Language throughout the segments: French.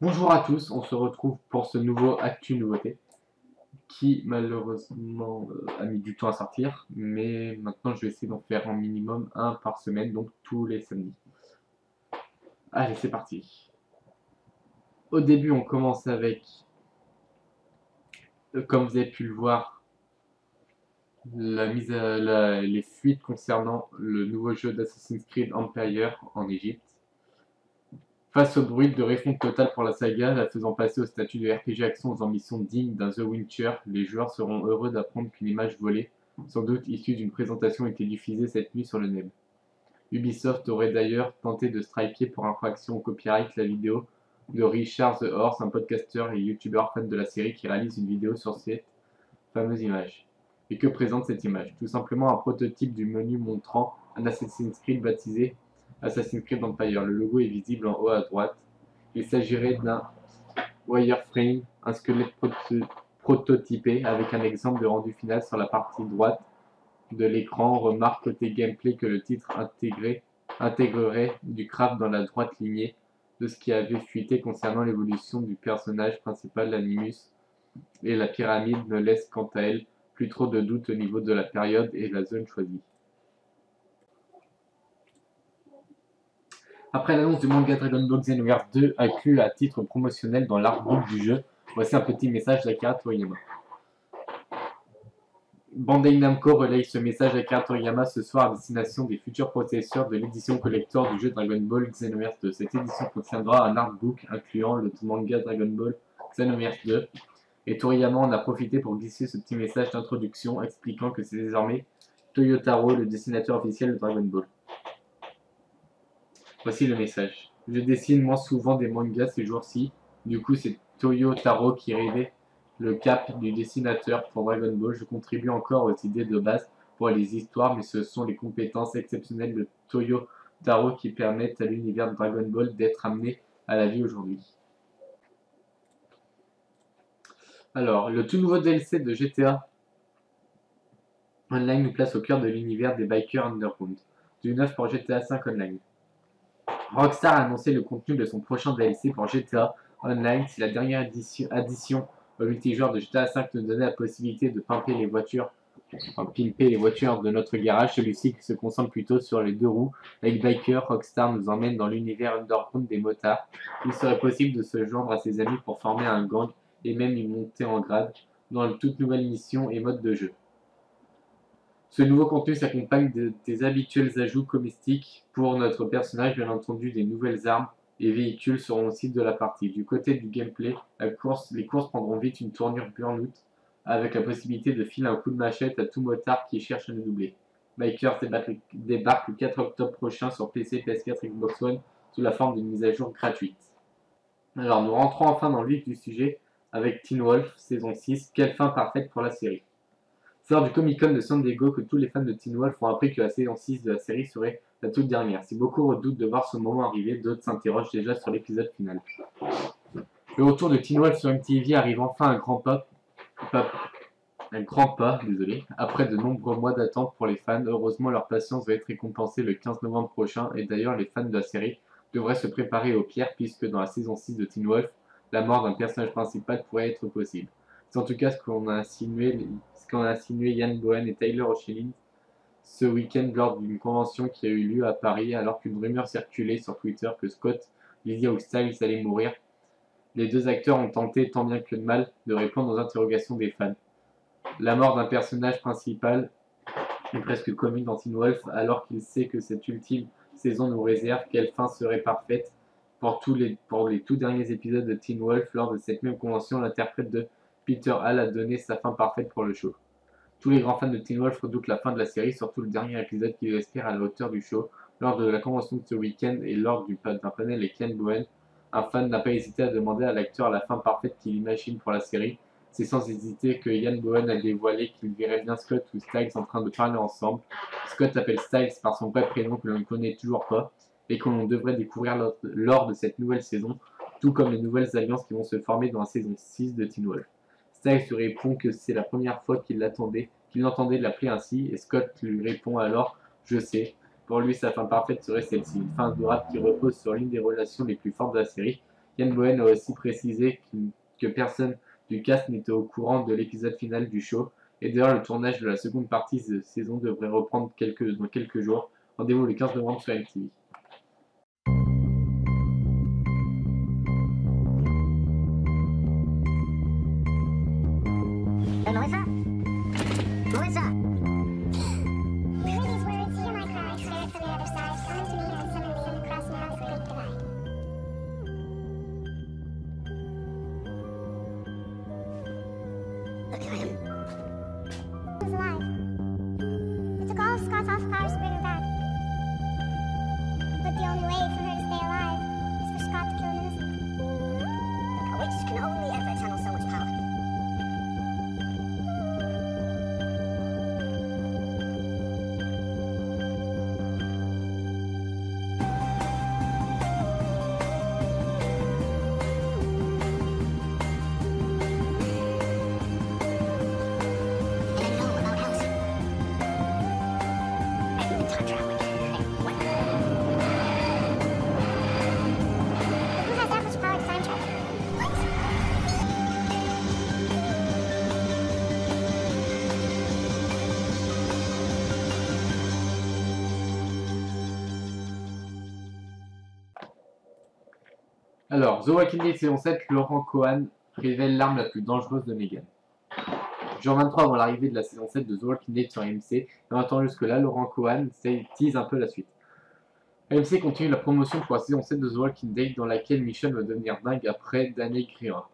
Bonjour à tous, on se retrouve pour ce nouveau Actu Nouveauté qui malheureusement a mis du temps à sortir, mais maintenant je vais essayer d'en faire un minimum un par semaine, donc tous les samedis. Allez, c'est parti. Au début, on commence avec, comme vous avez pu le voir, les fuites concernant le nouveau jeu d'Assassin's Creed Empire en Égypte. Face au bruit de refonte totale pour la saga, la faisant passer au statut de RPG action aux ambitions dignes d'un The Witcher, les joueurs seront heureux d'apprendre qu'une image volée, sans doute issue d'une présentation, était diffusée cette nuit sur le net. Ubisoft aurait d'ailleurs tenté de striker pour infraction au copyright la vidéo de Richard The Horse, un podcasteur et youtubeur fan de la série qui réalise une vidéo sur cette fameuse image. Et que présente cette image? Tout simplement un prototype du menu montrant un Assassin's Creed baptisé Assassin's Creed Empire. Le logo est visible en haut à droite. Il s'agirait d'un wireframe, un squelette prototypé avec un exemple de rendu final sur la partie droite de l'écran. Remarque côté gameplay que le titre intégrerait du craft dans la droite lignée de ce qui avait fuité concernant l'évolution du personnage principal, l'Animus, et la pyramide ne laisse quant à elle plus trop de doute au niveau de la période et la zone choisie. Après l'annonce du manga Dragon Ball Xenoverse 2 inclus à titre promotionnel dans l'artbook du jeu, voici un petit message d'Akira Toriyama. Bandai Namco relaye ce message d'Akira Toriyama ce soir à destination des futurs possesseurs de l'édition collector du jeu Dragon Ball Xenoverse 2. Cette édition contiendra un artbook incluant le manga Dragon Ball Xenoverse 2. Et Toriyama en a profité pour glisser ce petit message d'introduction expliquant que c'est désormais Toyotaro, le dessinateur officiel de Dragon Ball. Voici le message. Je dessine moins souvent des mangas ces jours-ci, du coup c'est Toyotaro qui rêvait le cap du dessinateur pour Dragon Ball. Je contribue encore aux idées de base pour les histoires, mais ce sont les compétences exceptionnelles de Toyotaro qui permettent à l'univers de Dragon Ball d'être amené à la vie aujourd'hui. Alors, le tout nouveau DLC de GTA Online nous place au cœur de l'univers des Bikers Underground, du neuf pour GTA V Online. Rockstar a annoncé le contenu de son prochain DLC pour GTA Online. Si la dernière addition au multijoueur de GTA V nous donnait la possibilité de pimper les voitures de notre garage, celui-ci se concentre plutôt sur les deux roues. Avec Biker, Rockstar nous emmène dans l'univers underground des motards. Il serait possible de se joindre à ses amis pour former un gang et même y monter en grade dans de toutes nouvelles missions et modes de jeu. Ce nouveau contenu s'accompagne des habituels ajouts cosmétiques pour notre personnage, bien entendu des nouvelles armes et véhicules seront aussi de la partie. Du côté du gameplay, les courses prendront vite une tournure burn-out avec la possibilité de filer un coup de machette à tout motard qui cherche à nous doubler. Bikers débarque le 4 octobre prochain sur PC, PS4 et Xbox One sous la forme d'une mise à jour gratuite. Alors nous rentrons enfin dans le vif du sujet avec Teen Wolf saison 6, quelle fin parfaite pour la série. C'est lors du Comic-Con de San Diego que tous les fans de Teen Wolf ont appris que la saison 6 de la série serait la toute dernière. Si beaucoup redoutent de voir ce moment arriver, d'autres s'interrogent déjà sur l'épisode final. Le retour de Teen Wolf sur MTV arrive enfin un grand pas, après de nombreux mois d'attente pour les fans. Heureusement, leur patience va être récompensée le 15 novembre prochain et d'ailleurs les fans de la série devraient se préparer au pire puisque dans la saison 6 de Teen Wolf, la mort d'un personnage principal pourrait être possible. C'est en tout cas ce qu'ont insinué Ian Bohen et Tyler Hoechlin ce week-end lors d'une convention qui a eu lieu à Paris alors qu'une rumeur circulait sur Twitter que Scott, Lizzie ou Styles allaient mourir. Les deux acteurs ont tenté tant bien que de mal de répondre aux interrogations des fans. La mort d'un personnage principal est presque commune dans Teen Wolf alors qu'il sait que cette ultime saison nous réserve quelle fin serait parfaite pour les tout derniers épisodes de Teen Wolf. Lors de cette même convention, l'interprète de Peter Hall a donné sa fin parfaite pour le show. Tous les grands fans de Teen Wolf redoutent la fin de la série, surtout le dernier épisode qui espère à la hauteur du show. Lors de la convention de ce week-end et lors d'un panel avec Ian Bohen, un fan n'a pas hésité à demander à l'acteur la fin parfaite qu'il imagine pour la série. C'est sans hésiter que Ian Bohen a dévoilé qu'il verrait bien Scott ou Styles en train de parler ensemble. Scott appelle Styles par son vrai prénom que l'on ne connaît toujours pas et que l'on devrait découvrir lors de cette nouvelle saison, tout comme les nouvelles alliances qui vont se former dans la saison 6 de Teen Wolf. Styles lui répond que c'est la première fois qu'il entendait l'appeler ainsi, et Scott lui répond alors « Je sais ». Pour lui, sa fin parfaite serait celle-ci, une fin adorable qui repose sur l'une des relations les plus fortes de la série. Ian Bohen a aussi précisé que personne du cast n'était au courant de l'épisode final du show, et d'ailleurs le tournage de la seconde partie de saison devrait reprendre dans quelques jours. Rendez-vous le 15 novembre sur MTV. Melissa? Melissa? Hear these words, hear my cry, spirit from the other side, come into me and summon me, and cross now the great divide. Look, I am. Who's alive? It took all of Scott's awful powers to bring her back. But the only way for her to stay alive is for Scott to kill an innocent. A witch can only ever channel so much power. But who has that much power to time travel? Alors, The Walking Dead saison 7, Laurent Cohan révèle l'arme la plus dangereuse de Negan. Jour 23 avant l'arrivée de la saison 7 de The Walking Dead sur AMC, et en attendant jusque-là, Laurent Cohan tease un peu la suite. AMC continue la promotion pour la saison 7 de The Walking Dead dans laquelle Michonne va devenir dingue après Danny Greer,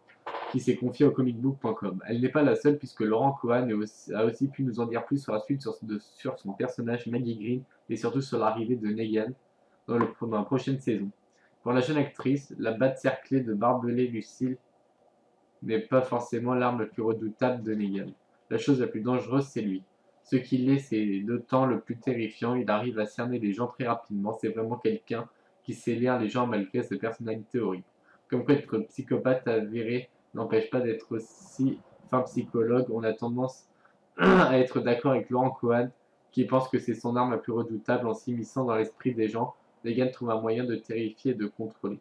qui s'est confiée au comicbook.com. Elle n'est pas la seule puisque Laurent Cohan a aussi pu nous en dire plus sur la suite sur son personnage Maggie Green et surtout sur l'arrivée de Negan dans la prochaine saison. Pour la jeune actrice, la batte cerclée de barbelés Lucille n'est pas forcément l'arme la plus redoutable de Negan. La chose la plus dangereuse, c'est lui. Ce qu'il est, c'est d'autant le plus terrifiant, il arrive à cerner les gens très rapidement, c'est vraiment quelqu'un qui sait lire les gens malgré sa personnalité horrible. Comme quoi être psychopathe avéré n'empêche pas d'être aussi fin psychologue, on a tendance à être d'accord avec Laurent Cohan, qui pense que c'est son arme la plus redoutable en s'immisçant dans l'esprit des gens. Negan trouve un moyen de terrifier et de contrôler.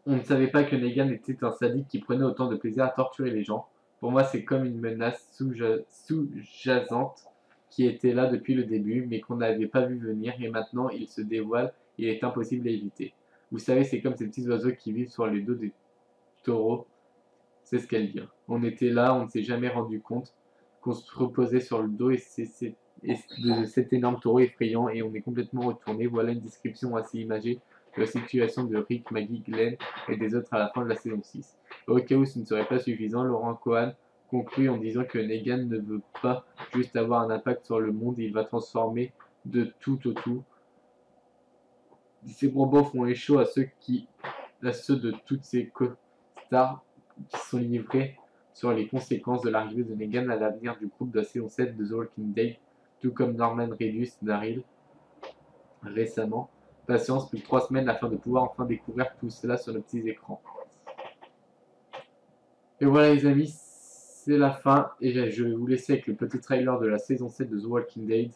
On ne savait pas que Negan était un sadique qui prenait autant de plaisir à torturer les gens. Pour moi, c'est comme une menace sous-jacente qui était là depuis le début, mais qu'on n'avait pas vu venir, et maintenant il se dévoile et il est impossible à éviter. Vous savez, c'est comme ces petits oiseaux qui vivent sur les dos des taureaux. C'est ce qu'elle dit. On était là, on ne s'est jamais rendu compte qu'on se reposait sur le dos de cet énorme taureau effrayant et on est complètement retourné. Voilà une description assez imagée de la situation de Rick, Maggie, Glenn et des autres à la fin de la saison 6. Au cas où ce ne serait pas suffisant, Laurent Cohan conclut en disant que Negan ne veut pas juste avoir un impact sur le monde, il va transformer de tout au tout. Ces propos font écho à ceux de toutes ces co-stars qui sont livrés sur les conséquences de l'arrivée de Negan à l'avenir du groupe de la saison 7 de The Walking Dead, tout comme Norman Reedus Daryl récemment. Patience, plus de 3 semaines afin de pouvoir enfin découvrir tout cela sur nos petits écrans. Et voilà les amis, c'est la fin et je vais vous laisser avec le petit trailer de la saison 7 de The Walking Dead.